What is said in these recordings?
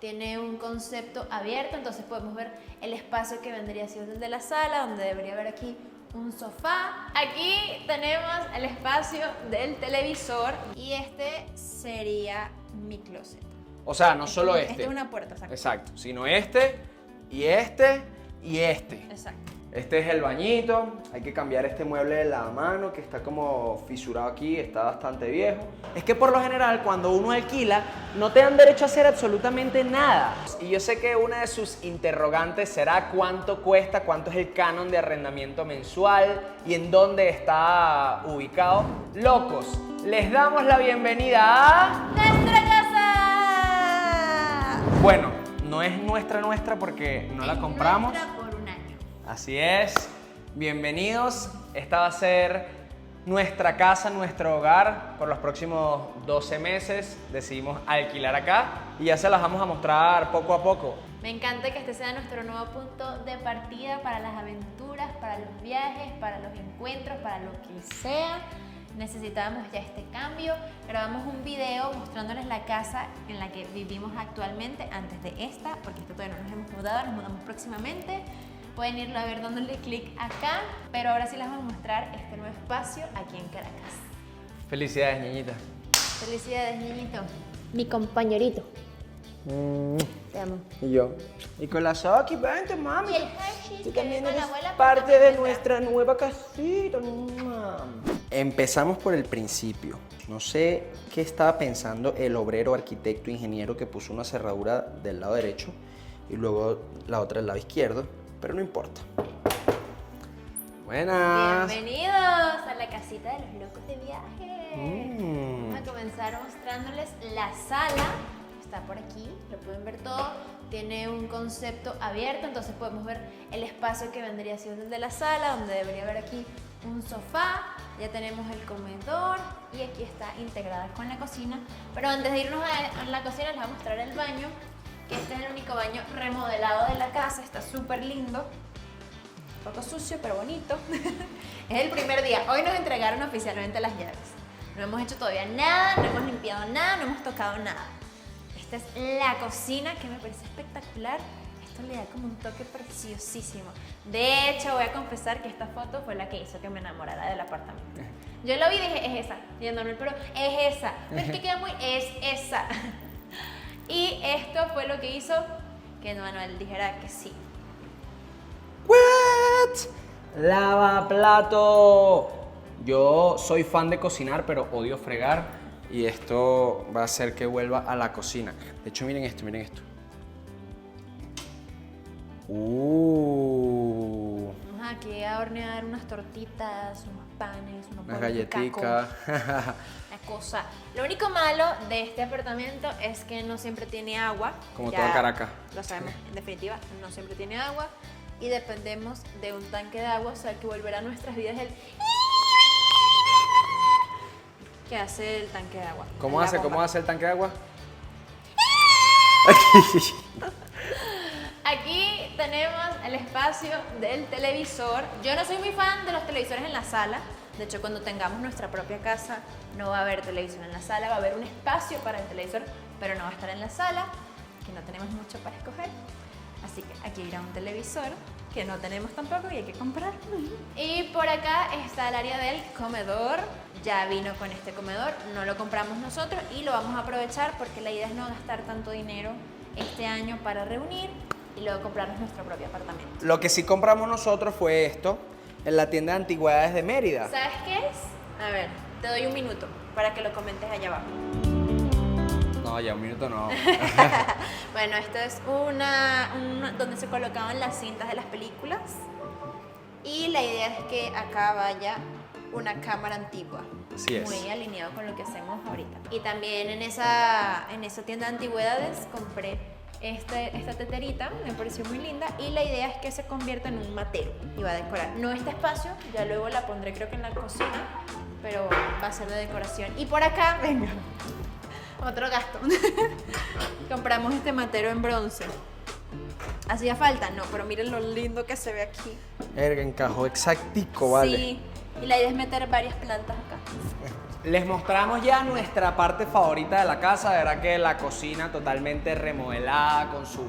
Tiene un concepto abierto, entonces podemos ver el espacio que vendría siendo el de la sala, donde debería haber aquí un sofá. Aquí tenemos el espacio del televisor y este sería mi closet. O sea, no solo este. Este es una puerta, exacto. Exacto, sino este y este y este. Exacto. Este es el bañito, hay que cambiar este mueble de lavamano que está como fisurado aquí, está bastante viejo. Es que por lo general cuando uno alquila no te dan derecho a hacer absolutamente nada. Y yo sé que una de sus interrogantes será cuánto cuesta, cuánto es el canon de arrendamiento mensual y en dónde está ubicado. Locos, les damos la bienvenida a... ¡Nuestra casa! Bueno, no es nuestra porque no la compramos. Nuestra por un año. Así es, bienvenidos. Esta va a ser nuestra casa, nuestro hogar por los próximos 12 meses. Decidimos alquilar acá y ya se las vamos a mostrar poco a poco. Me encanta que este sea nuestro nuevo punto de partida para las aventuras, para los viajes, para los encuentros, para lo que sea. Necesitábamos ya este cambio. Grabamos un video mostrándoles la casa en la que vivimos actualmente antes de esta, porque esta todavía no nos hemos mudado, nos mudamos próximamente. Pueden irlo a ver dándole clic acá, pero ahora sí les vamos a mostrar este nuevo espacio aquí en Caracas. Felicidades, niñita. Felicidades, niñito. Mi compañerito. Te amo. Y yo. Y con la Saki, vente, mami. Y el Hershey, Tú que también vive con eres la abuela, parte porque de también nuestra nueva casita. Empezamos por el principio. No sé qué estaba pensando el obrero, arquitecto, ingeniero que puso una cerradura del lado derecho y luego la otra del lado izquierdo, pero no importa. Buenas. Bienvenidos a la casita de los locos de viaje. Vamos a comenzar mostrándoles la sala. Está por aquí, lo pueden ver todo. Tiene un concepto abierto, entonces podemos ver el espacio que vendría siendo el de la sala, donde debería haber aquí un sofá. Ya tenemos el comedor y aquí está integrada con la cocina. Pero antes de irnos a la cocina les voy a mostrar el baño, que este es el único baño remodelado de la casa. Está súper lindo. Un poco sucio, pero bonito. Es el primer día. Hoy nos entregaron oficialmente las llaves. No hemos hecho todavía nada, no hemos limpiado nada, no hemos tocado nada. Esta es la cocina, que me parece espectacular. Esto le da como un toque preciosísimo. De hecho, voy a confesar que esta foto fue la que hizo que me enamorara del apartamento. Yo lo vi y dije, es esa. Y Manuel, pero es esa. Pero es que queda muy... Es esa. Y esto fue lo que hizo que Manuel dijera que sí. What? Lavaplato. Yo soy fan de cocinar, pero odio fregar. Y esto va a hacer que vuelva a la cocina. De hecho, miren esto, miren esto. Vamos aquí a hornear unas tortitas, unos panes, unas galletitas. La cosa. Lo único malo de este apartamento es que no siempre tiene agua. Como Ya toda Caracas. Lo sabemos, en definitiva, no siempre tiene agua. Y dependemos de un tanque de agua, o sea que volverá a nuestras vidas el... que hace el tanque de agua. ¿Cómo hace el tanque de agua? Aquí tenemos el espacio del televisor. Yo no soy muy fan de los televisores en la sala. De hecho, cuando tengamos nuestra propia casa, no va a haber televisión en la sala. Va a haber un espacio para el televisor, pero no va a estar en la sala, que no tenemos mucho para escoger. Así que aquí irá un televisor, que no tenemos tampoco y hay que comprar. Y por acá está el área del comedor. Ya vino con este comedor, no lo compramos nosotros y lo vamos a aprovechar porque la idea es no gastar tanto dinero este año para reunir y luego comprarnos nuestro propio apartamento. Lo que sí compramos nosotros fue esto en la tienda de antigüedades de Mérida. ¿Sabes qué es? A ver, te doy un minuto para que lo comentes allá abajo. No, ya un minuto no. Bueno, esto es una donde se colocaban las cintas de las películas y la idea es que acá vaya una cámara antigua. Así es. Muy alineado con lo que hacemos ahorita. Y también en esa tienda de antigüedades compré esta teterita, me pareció muy linda y la idea es que se convierta en un matero y va a decorar. No este espacio, ya luego la pondré creo que en la cocina, pero va a ser de decoración. Y por acá, venga, otro gasto. Compramos este matero en bronce. ¿Hacía falta? No, pero miren lo lindo que se ve aquí. Erga, encajó exactico, vale. Sí, y la idea es meter varias plantas acá. Les mostramos ya nuestra parte favorita de la casa. De verdad que la cocina totalmente remodelada con su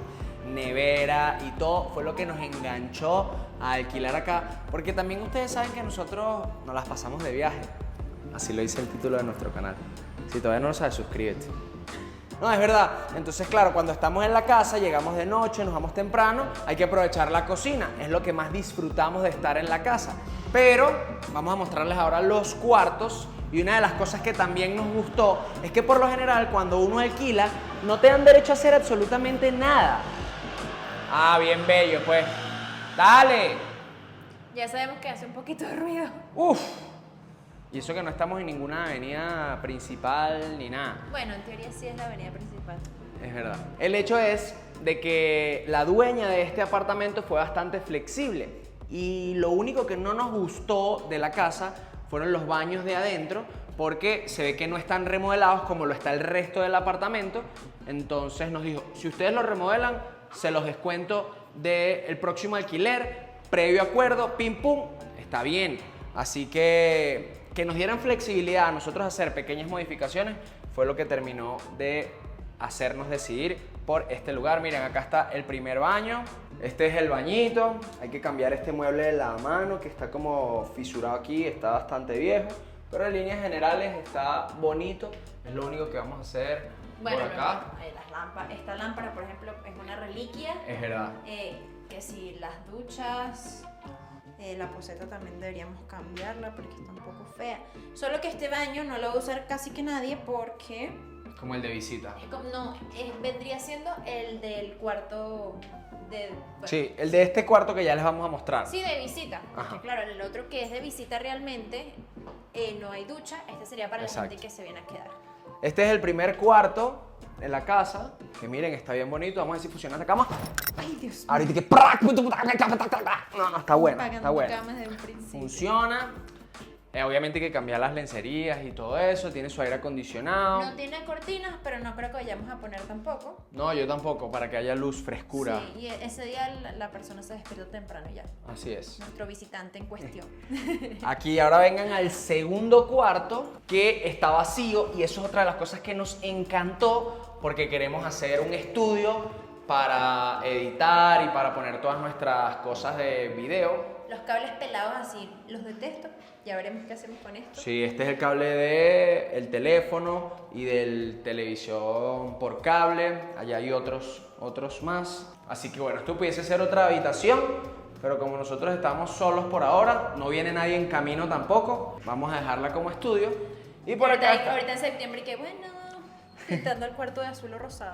nevera y todo fue lo que nos enganchó a alquilar acá, porque también ustedes saben que nosotros nos las pasamos de viaje. Así lo dice el título de nuestro canal. Si todavía no lo sabes, suscríbete. No, es verdad. Entonces, claro, cuando estamos en la casa, llegamos de noche, nos vamos temprano, hay que aprovechar la cocina. Es lo que más disfrutamos de estar en la casa. Pero vamos a mostrarles ahora los cuartos. Y una de las cosas que también nos gustó es que por lo general cuando uno alquila no te dan derecho a hacer absolutamente nada. Ah, bien bello, pues. ¡Dale! Ya sabemos que hace un poquito de ruido. ¡Uf! Y eso que no estamos en ninguna avenida principal ni nada. Bueno, en teoría sí es la avenida principal. Es verdad. El hecho es de que la dueña de este apartamento fue bastante flexible. Y lo único que no nos gustó de la casa fueron los baños de adentro, porque se ve que no están remodelados como lo está el resto del apartamento. Entonces nos dijo, si ustedes lo remodelan, se los descuento del próximo alquiler, previo acuerdo, pim pum, está bien. Así que nos dieran flexibilidad a nosotros hacer pequeñas modificaciones fue lo que terminó de hacernos decidir por este lugar. Miren, acá está el primer baño. Este es el bañito. Hay que cambiar este mueble de lavamano que está como fisurado aquí, está bastante viejo, pero en líneas generales está bonito. Es lo único que vamos a hacer por acá. Las lámparas, esta lámpara, por ejemplo, es una reliquia. Es verdad. Que si las duchas, la poseta también deberíamos cambiarla porque está un poco fea. Solo que este baño no lo va a usar casi que nadie porque... Como el de visita. Vendría siendo el del cuarto de... Bueno, sí, el de este cuarto que ya les vamos a mostrar. Sí, de visita. Ajá. Porque claro, el otro que es de visita realmente, no hay ducha. Este sería para la gente que se viene a quedar. Este es el primer cuarto en la casa, que miren, está bien bonito. Vamos a ver si funciona esta cama. Ay, Dios mío. Ahorita que... No, está buena, está buena. Funciona. Obviamente hay que cambiar las lencerías y todo eso. Tiene su aire acondicionado. No tiene cortinas, pero no creo que vayamos a poner tampoco. No, yo tampoco, para que haya luz, frescura. Sí, y ese día la persona se despierta temprano ya. Así es. Nuestro visitante en cuestión. Aquí ahora vengan al segundo cuarto, que está vacío, y eso es otra de las cosas que nos encantó, porque queremos hacer un estudio para editar y para poner todas nuestras cosas de video. Los cables pelados así, los detesto. Ya veremos qué hacemos con esto. Sí, este es el cable del teléfono y del televisión por cable. Allá hay otros más. Así que bueno, esto pudiese ser otra habitación, pero como nosotros estamos solos por ahora, no viene nadie en camino tampoco, vamos a dejarla como estudio. Y por acá ahorita en septiembre, que bueno, pintando el cuarto de azul o rosado.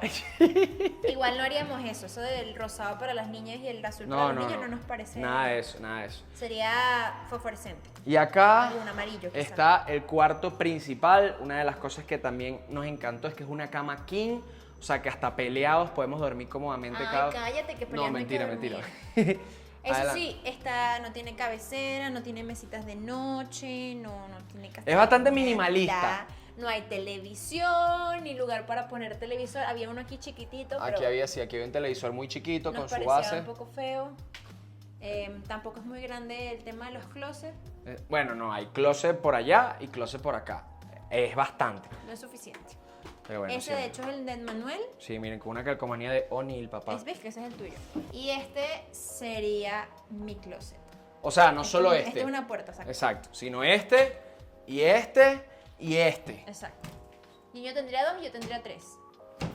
Igual no haríamos eso del rosado para las niñas y el azul para los niños no nos parece. Nada de eso, nada de eso. Sería fosforescente. Y acá un amarillo, está el cuarto principal. Una de las cosas que también nos encantó es que es una cama king, o sea que hasta peleados podemos dormir cómodamente. Ay, cállate, que pelear no, mentira. Eso sí, no tiene cabecera, no tiene mesitas de noche, no tiene casi. Es bastante minimalista. No hay televisión, ni lugar para poner televisor. Había uno aquí chiquitito, aquí pero había un televisor muy chiquito con su nos base. parecía un poco feo. Tampoco es muy grande el tema de los closets. Bueno, no, hay closet por allá y closet por acá. Es bastante. No es suficiente. Pero bueno, ese de hecho es el de Manuel. Sí, miren, con una calcomanía de O'Neill, papá. ¿Ves que ese es el tuyo? Y este sería mi closet. O sea, no solo este. Este es una puerta, exacto. Exacto, sino este y este y este. Exacto. Y yo tendría 2 y yo tendría 3.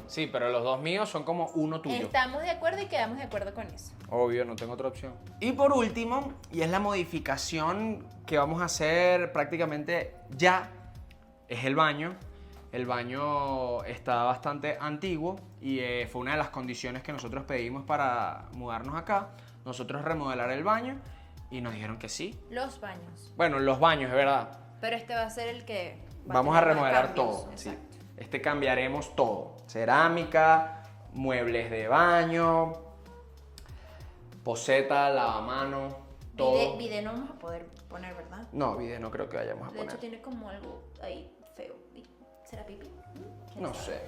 Sí, pero los dos míos son como uno tuyo. Estamos de acuerdo y quedamos de acuerdo con eso. Obvio, no tengo otra opción. Y por último, y es la modificación que vamos a hacer prácticamente ya, es el baño. El baño está bastante antiguo y fue una de las condiciones que nosotros pedimos para mudarnos acá. Nosotros remodelar el baño y nos dijeron que sí. Los baños. Bueno, los baños, es verdad. Pero este va a ser el que... Vamos a remodelar todo. Exacto. Sí. Este cambiaremos todo. Cerámica, muebles de baño, poseta, lavamano, todo. Vide no vamos a poder poner, ¿verdad? No, vide no creo que vayamos a poner. De hecho tiene como algo ahí feo. ¿Será pipí? No sé.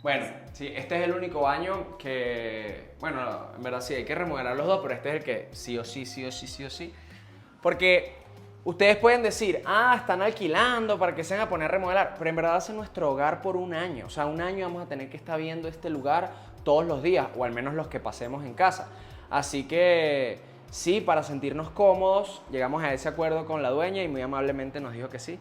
Bueno, sí, este es el único baño que... Bueno, en verdad sí, hay que remodelar los dos, pero este es el que sí o sí. Porque Ustedes pueden decir, están alquilando para que se vayan a poner a remodelar, pero en verdad es nuestro hogar por un año. O sea, un año vamos a tener que estar viendo este lugar todos los días, o al menos los que pasemos en casa. Así que sí, para sentirnos cómodos, llegamos a ese acuerdo con la dueña y muy amablemente nos dijo que sí.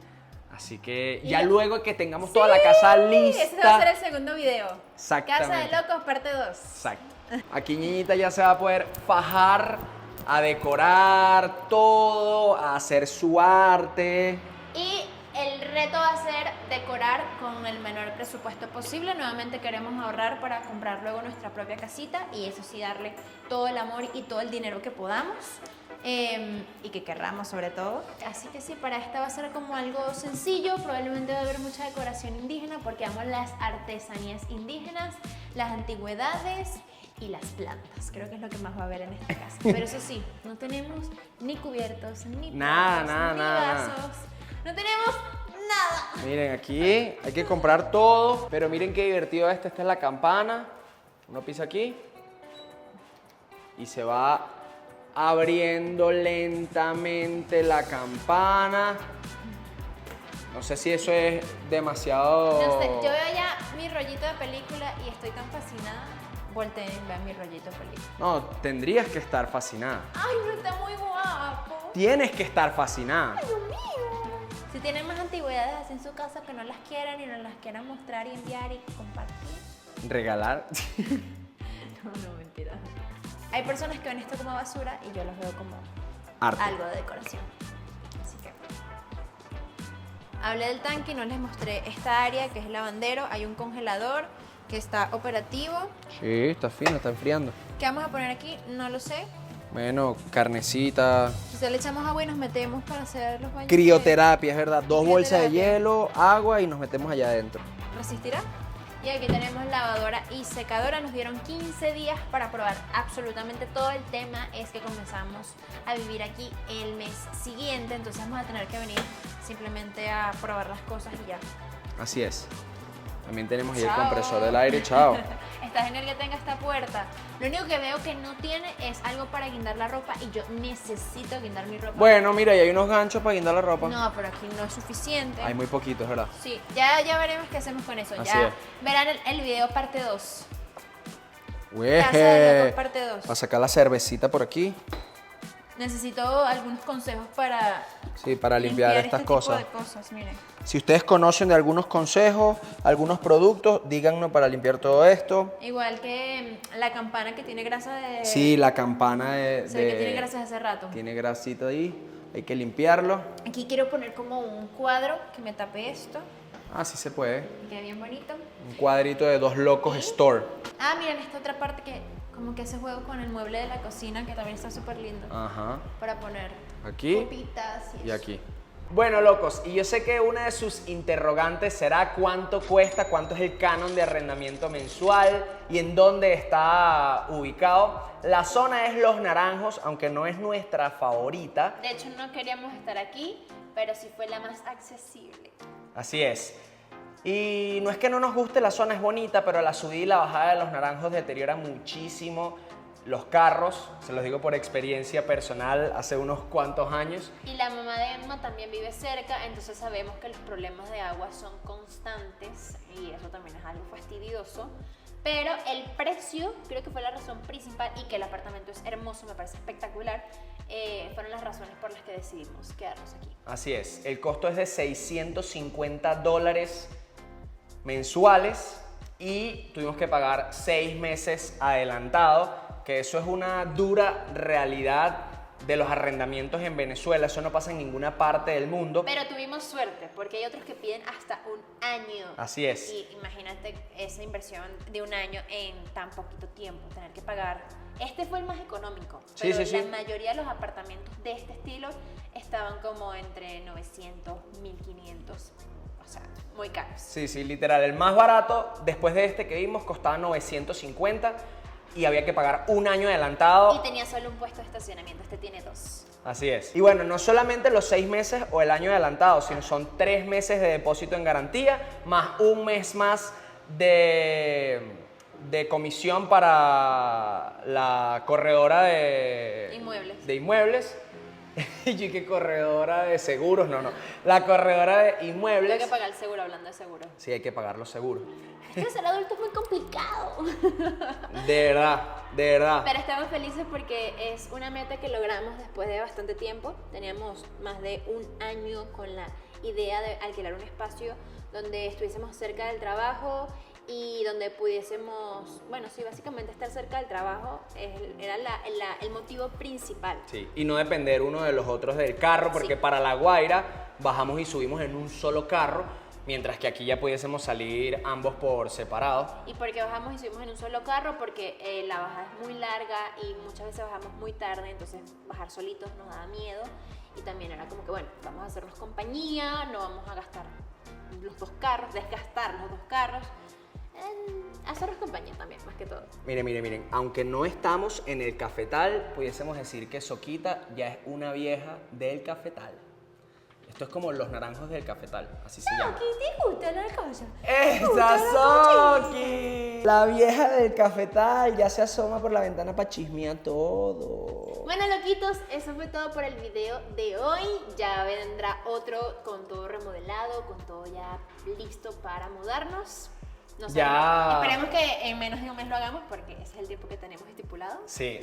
Así que ya luego que tengamos toda la casa lista... Ese va a ser el segundo video. Exactamente. Casa de Locos, parte 2. Exacto. Aquí Ñeñita ya se va a poder fajar, a decorar todo, a hacer su arte. Y el reto va a ser decorar con el menor presupuesto posible. Nuevamente queremos ahorrar para comprar luego nuestra propia casita y eso sí, darle todo el amor y todo el dinero que podamos. Y que querramos sobre todo. Así que sí, para esta va a ser como algo sencillo. Probablemente va a haber mucha decoración indígena porque amo las artesanías indígenas, las antigüedades y las plantas. Creo que es lo que más va a haber en esta casa. Pero eso sí, no tenemos ni cubiertos, ni Nada. vasos. No tenemos nada. Miren, aquí hay que comprar todo, pero miren qué divertido esto. Esta es la campana. Uno pisa aquí y se va abriendo lentamente la campana. No sé si eso es demasiado... No sé, yo veo ya mi rollito de película y estoy tan fascinada. Volteen, vean mi rollito de película. No, tendrías que estar fascinada. Ay, pero está muy guapo. Tienes que estar fascinada. Ay, Dios mío. Si tienen más antigüedades así en su casa que no las quieran y no las quieran mostrar y enviar y compartir. Regalar. No, mentira. Hay personas que ven esto como basura y yo los veo como Arte. algo de decoración. Así que hablé del tanque y no les mostré esta área que es el lavandero. Hay un congelador que está operativo. Sí, está fino, está enfriando. ¿Qué vamos a poner aquí? No lo sé. Bueno, carnecita. Quizá le echamos agua y nos metemos para hacer los baños. Crioterapia, es verdad. 2 bolsas de Crioterapia. hielo, agua y nos metemos allá adentro. ¿Resistirá? Y aquí tenemos lavadora y secadora. Nos dieron 15 días para probar absolutamente todo. El tema es que comenzamos a vivir aquí el mes siguiente, entonces vamos a tener que venir simplemente a probar las cosas y ya. Así es. También tenemos ahí el Chao. compresor del aire, chao. Está genial que tenga esta puerta. Lo único que veo que no tiene es algo para guindar la ropa y yo necesito guindar mi ropa. Bueno, mira, y hay unos ganchos para guindar la ropa. No, pero aquí no es suficiente. Hay muy poquitos, ¿verdad? Sí, ya veremos qué hacemos con eso. Así Ya es. verán el video parte 2. Ueje. Casa de Locos, parte 2. Para sacar la cervecita por aquí. Necesito algunos consejos para Sí, para limpiar estas este cosas. tipo de cosas, miren. Si ustedes conocen de algunos consejos, algunos productos, díganos para limpiar todo esto. Igual que la campana que tiene grasa de... Sí, la campana de... Se ve que tiene grasa hace rato. Tiene grasita ahí. Hay que limpiarlo. Aquí quiero poner como un cuadro que me tape esto. Ah, sí se puede. Que quede bien bonito. Un cuadrito de Dos Locos ¿Sí? Store. Ah, miren esta otra parte que como que hace juego con el mueble de la cocina que también está súper lindo. Ajá. Para poner Aquí copitas y y eso. aquí. Bueno, locos, y yo sé que una de sus interrogantes será cuánto cuesta, cuánto es el canon de arrendamiento mensual y en dónde está ubicado. La zona es Los Naranjos, aunque no es nuestra favorita. De hecho, no queríamos estar aquí, pero sí fue la más accesible. Así es. Y no es que no nos guste, la zona es bonita, pero la subida y la bajada de Los Naranjos deteriora muchísimo los carros. Se los digo por experiencia personal hace unos cuantos años. Y la mamá de Emma también vive cerca, entonces sabemos que los problemas de agua son constantes y eso también es algo fastidioso. Pero el precio, creo que fue la razón principal, y que el apartamento es hermoso, me parece espectacular, fueron las razones por las que decidimos quedarnos aquí. Así es, el costo es de $650 mensuales y tuvimos que pagar 6 meses adelantado, que eso es una dura realidad de los arrendamientos en Venezuela. Eso no pasa en ninguna parte del mundo. Pero tuvimos suerte, porque hay otros que piden hasta un año. Así es. Y imagínate esa inversión de un año en tan poquito tiempo, tener que pagar. Este fue el más económico, Sí, pero sí, la sí. mayoría de los apartamentos de este estilo estaban como entre 900, 1500, o sea, muy caros. Sí, sí, literal. El más barato, después de este que vimos, costaba 950 y había que pagar un año adelantado. Y tenía solo un puesto de estacionamiento, este tiene 2. Así es. Y bueno, no solamente los 6 meses o el año adelantado, sino son 3 meses de depósito en garantía, más un mes más de comisión para la corredora de Inmuebles. inmuebles. Y que corredora de seguros, no. La corredora de inmuebles. Tengo que pagar el seguro, hablando de seguro. Sí, hay que pagar los seguros. Es que ser adulto es muy complicado. De verdad, de verdad. Pero estamos felices porque es una meta que logramos después de bastante tiempo. Teníamos más de un año con la idea de alquilar un espacio donde estuviésemos cerca del trabajo y donde pudiésemos, bueno, sí, básicamente estar cerca del trabajo era el motivo principal. Sí, y no depender uno de los otros del carro, porque Sí. para La Guaira bajamos y subimos en un solo carro, mientras que aquí ya pudiésemos salir ambos por separado. ¿Y por qué bajamos y subimos en un solo carro? Porque la bajada es muy larga y muchas veces bajamos muy tarde, entonces bajar solitos nos daba miedo. Y también era como que, bueno, vamos a hacernos compañía, no vamos a gastar los dos carros, desgastar los dos carros. Hacernos compañía también, más que todo. Miren, aunque no estamos en el cafetal, pudiésemos decir que Soquita ya es una vieja del cafetal. Esto es como los naranjos del cafetal, así se llama. ¿Qué te gusta la cosa? ¡Esa Soqui! La vieja del cafetal ya se asoma por la ventana para chismear todo. Bueno, loquitos, eso fue todo por el video de hoy. Ya vendrá otro con todo remodelado, con todo ya listo para mudarnos. No sé, Ya. esperemos que en menos de un mes lo hagamos porque ese es el tiempo que tenemos estipulado. Sí.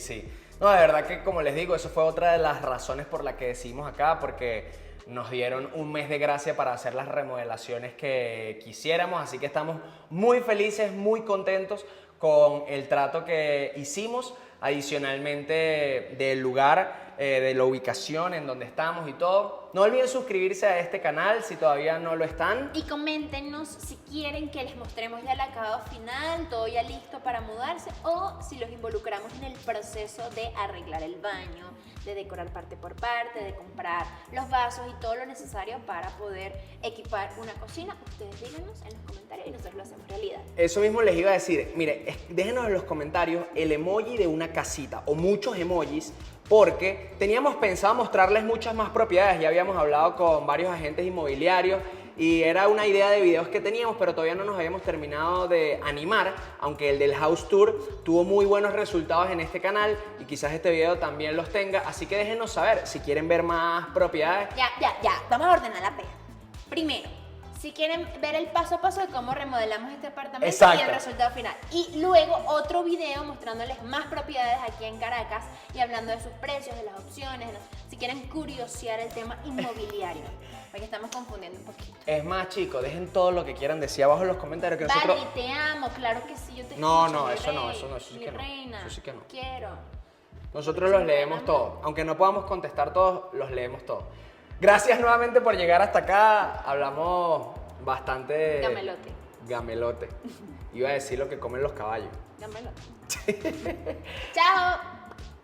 No, de verdad que como les digo, eso fue otra de las razones por las que decidimos acá, porque nos dieron un mes de gracia para hacer las remodelaciones que quisiéramos, así que estamos muy felices, muy contentos con el trato que hicimos, adicionalmente del lugar, de la ubicación en donde estamos y todo. No olviden suscribirse a este canal si todavía no lo están. Y coméntenos si quieren que les mostremos ya el acabado final, todo ya listo para mudarse, o si los involucramos en el proceso de arreglar el baño, de decorar parte por parte, de comprar los vasos y todo lo necesario para poder equipar una cocina. Ustedes díganos en los comentarios y nosotros lo hacemos realidad. Eso mismo les iba a decir. Mire, déjenos en los comentarios el emoji de una casita o muchos emojis, porque teníamos pensado mostrarles muchas más propiedades. Ya habíamos hablado con varios agentes inmobiliarios y era una idea de videos que teníamos, pero todavía no nos habíamos terminado de animar, aunque el del House Tour tuvo muy buenos resultados en este canal y quizás este video también los tenga, así que déjenos saber si quieren ver más propiedades. Ya, vamos a ordenar la pega. Primero, si quieren ver el paso a paso de cómo remodelamos este apartamento Exacto. y el resultado final. Y luego otro video mostrándoles más propiedades aquí en Caracas y hablando de sus precios, de las opciones, si quieren curiosear el tema inmobiliario, porque estamos confundiendo un poquito. Es más, chicos, dejen todo lo que quieran decir abajo en los comentarios, que nosotros... Vale, te amo, claro que sí, yo te No, escucho, no, mi eso no, rey, eso no, eso sí mi que no, reina, eso sí que no. quiero. Nosotros los leemos todos. Aunque no podamos contestar todos, los leemos todos. Gracias nuevamente por llegar hasta acá. Hablamos bastante... Gamelote. Gamelote. Iba a decir lo que comen los caballos. Gamelote. Chao.